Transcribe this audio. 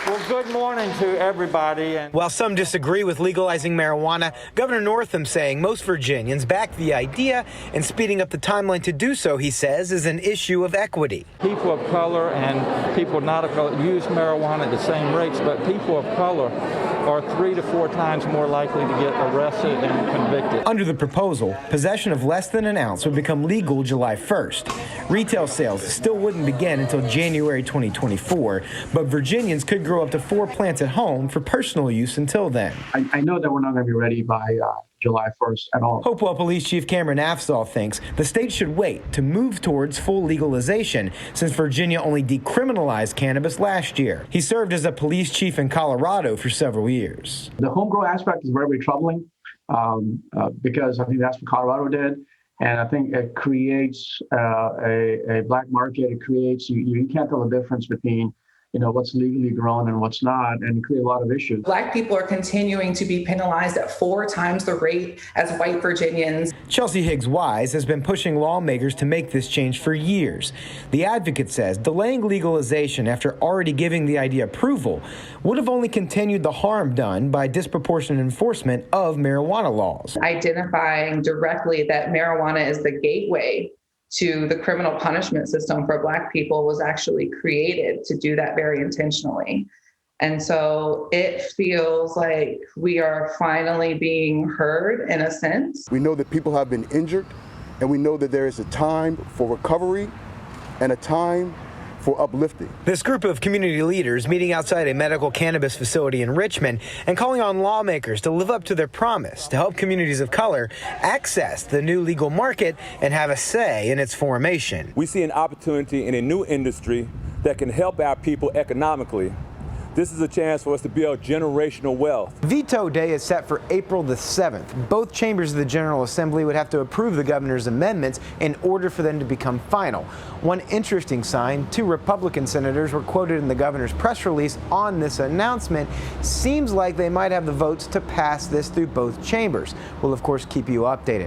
Well, good morning to everybody. And while some disagree with legalizing marijuana, Governor Northam saying most Virginians back the idea, and speeding up the timeline to do so, he says, is an issue of equity. People of color and people not of color use marijuana at the same rates, but people of color are 3 to 4 times more likely to get arrested and convicted. Under the proposal, possession of less than an ounce would become legal July 1st. Retail sales still wouldn't begin until January 2024, but Virginians could grow up to 4 plants at home for personal use until then. I know that we're not going to be ready by July 1st at all. Hopewell Police Chief Kamran Afzal thinks the state should wait to move towards full legalization, since Virginia only decriminalized cannabis last year. He served as a police chief in Colorado for several years. The home grow aspect is very, very troubling because I think that's what Colorado did. And I think it creates a black market. It creates, you can't tell the difference between what's legally grown and what's not, and create a lot of issues. Black people are continuing to be penalized at 4 times the rate as white Virginians. Chelsea Higgs-Wise has been pushing lawmakers to make this change for years. The advocate says delaying legalization after already giving the idea approval would have only continued the harm done by disproportionate enforcement of marijuana laws. Identifying directly that marijuana is the gateway to the criminal punishment system for Black people was actually created to do that very intentionally. And so it feels like we are finally being heard in a sense. We know that people have been injured, and we know that there is a time for recovery and a time for uplifting. This group of community leaders meeting outside a medical cannabis facility in Richmond and calling on lawmakers to live up to their promise to help communities of color access the new legal market and have a say in its formation. We see an opportunity in a new industry that can help our people economically. This is a chance for us to build generational wealth. Veto Day is set for April the 7th. Both chambers of the General Assembly would have to approve the governor's amendments in order for them to become final. One interesting sign, 2 Republican senators were quoted in the governor's press release on this announcement. Seems like they might have the votes to pass this through both chambers. We'll, of course, keep you updated.